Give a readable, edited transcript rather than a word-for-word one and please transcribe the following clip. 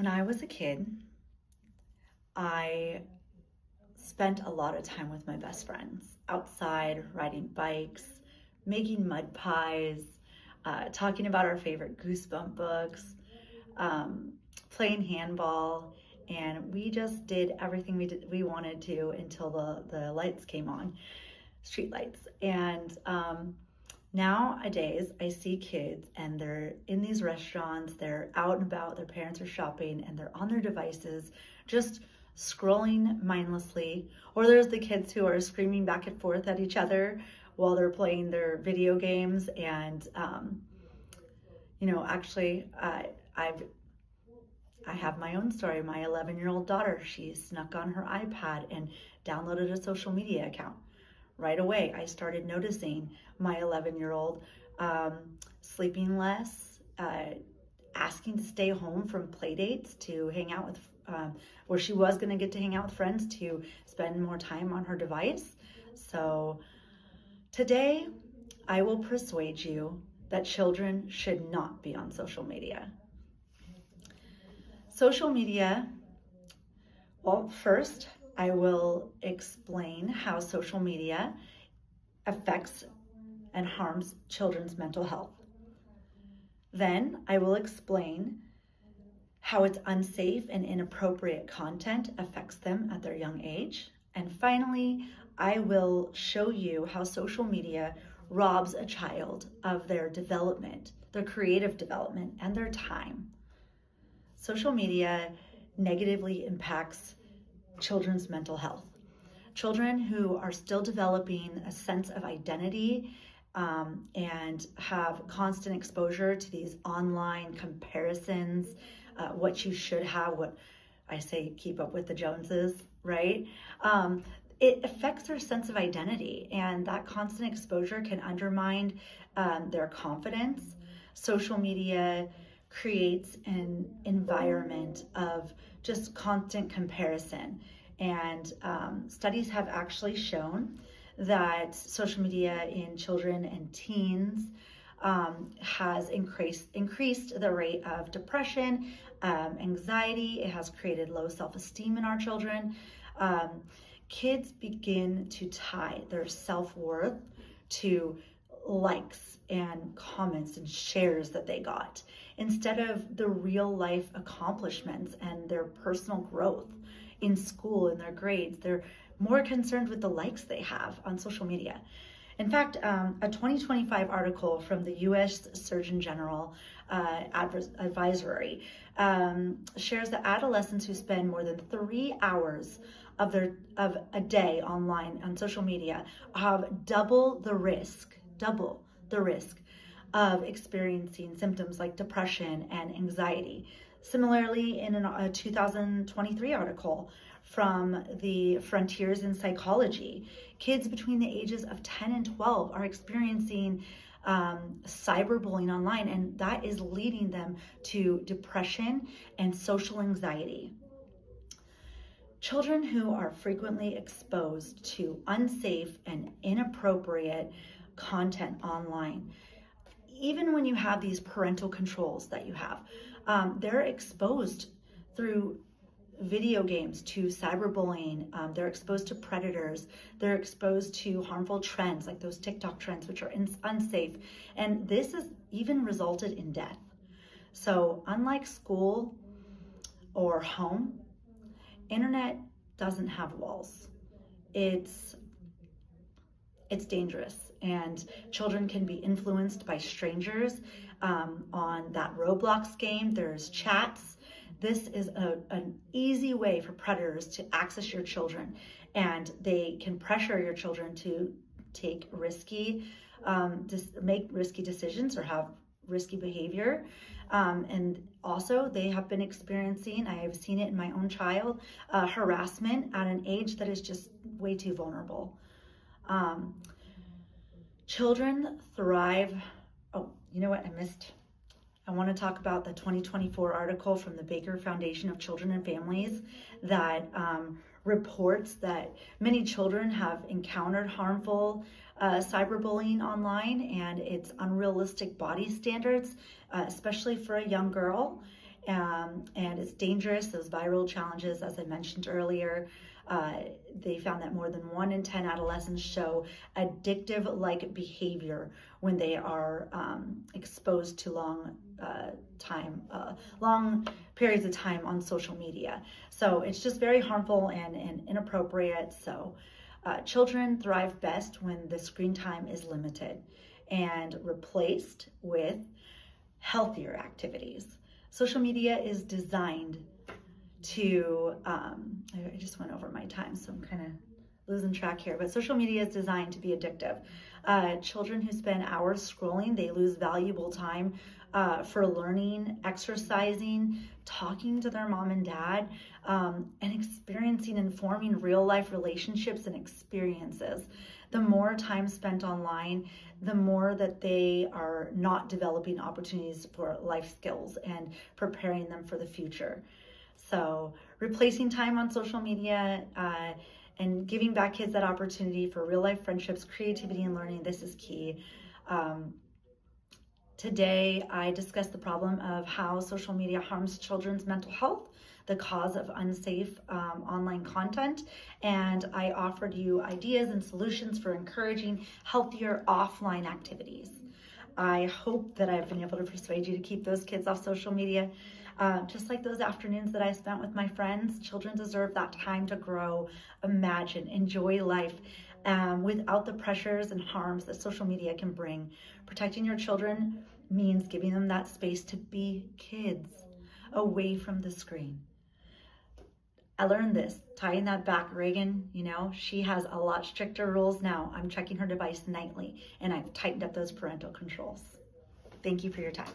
When I was a kid, I spent a lot of time with my best friends outside, riding bikes, making mud pies, talking about our favorite Goosebump books, um, playing handball, and we just did everything we wanted to until the lights came on, street lights. And nowadays, I see kids and they're in these restaurants, they're out and about, their parents are shopping, and they're on their devices, just scrolling mindlessly. Or there's the kids who are screaming back and forth at each other while they're playing their video games. And, actually, I have my own story. My 11-year-old daughter, she snuck on her iPad and downloaded a social media account. Right away, I started noticing my 11-year-old sleeping less, asking to stay home from play dates to hang out with, where she was going to get to hang out with friends, to spend more time on her device. So today, I will persuade you that children should not be on social media. Social media, well, first, I will explain how social media affects and harms children's mental health. Then I will explain how its unsafe and inappropriate content affects them at their young age. And finally, I will show you how social media robs a child of their development, their creative development, and their time. Social media negatively impacts children's mental health. Children who are still developing a sense of identity and have constant exposure to these online comparisons, what you should have, what I say, keep up with the Joneses, right? It affects their sense of identity, and that constant exposure can undermine their confidence. Social media creates an environment of just constant comparison. And studies have actually shown that social media in children and teens has increased the rate of depression, anxiety. It has created low self-esteem in our children. Kids begin to tie their self-worth to likes and comments and shares that they got, instead of the real life accomplishments and their personal growth in school and their grades. They're more concerned with the likes they have on social media. In fact, a 2025 article from the U.S. Surgeon General Advisory shares that adolescents who spend more than 3 hours of a day online on social media have double the risk of experiencing symptoms like depression and anxiety. Similarly, in a 2023 article from the Frontiers in Psychology, kids between the ages of 10 and 12 are experiencing cyberbullying online, and that is leading them to depression and social anxiety. Children who are frequently exposed to unsafe and inappropriate content online, even when you have these parental controls that you have, they're exposed through video games to cyberbullying. They're exposed to predators. They're exposed to harmful trends like those TikTok trends, which are unsafe. And this has even resulted in death. So unlike school or home, internet doesn't have walls. It's dangerous, and children can be influenced by strangers on that Roblox game. There's chats. This is an easy way for predators to access your children, and they can pressure your children to take make risky decisions or have risky behavior. And also, they have been experiencing, I have seen it in my own child, harassment at an age that is just way too vulnerable. Children thrive. Oh, you know what? I want to talk about the 2024 article from the Baker Foundation of Children and Families that reports that many children have encountered harmful cyberbullying online and its unrealistic body standards, especially for a young girl. And it's dangerous. Those viral challenges, as I mentioned earlier, they found that more than 1 in 10 adolescents show addictive-like behavior when they are exposed to long periods of time on social media. So it's just very harmful and inappropriate. So children thrive best when the screen time is limited and replaced with healthier activities. Social media is designed to, I just went over my time, so I'm kind of losing track here, but social media is designed to be addictive. Children who spend hours scrolling, they lose valuable time for learning, exercising, talking to their mom and dad, and experiencing and forming real life relationships and experiences. The more time spent online, the more that they are not developing opportunities for life skills and preparing them for the future. So replacing time on social media and giving back kids that opportunity for real life friendships, creativity, and learning, this is key. Today, I discussed the problem of how social media harms children's mental health, the cause of unsafe online content, and I offered you ideas and solutions for encouraging healthier offline activities. I hope that I've been able to persuade you to keep those kids off social media. Just like those afternoons that I spent with my friends, children deserve that time to grow, imagine, enjoy life without the pressures and harms that social media can bring. Protecting your children means giving them that space to be kids away from the screen. I learned this, tying that back, Reagan, she has a lot stricter rules now. I'm checking her device nightly, and I've tightened up those parental controls. Thank you for your time.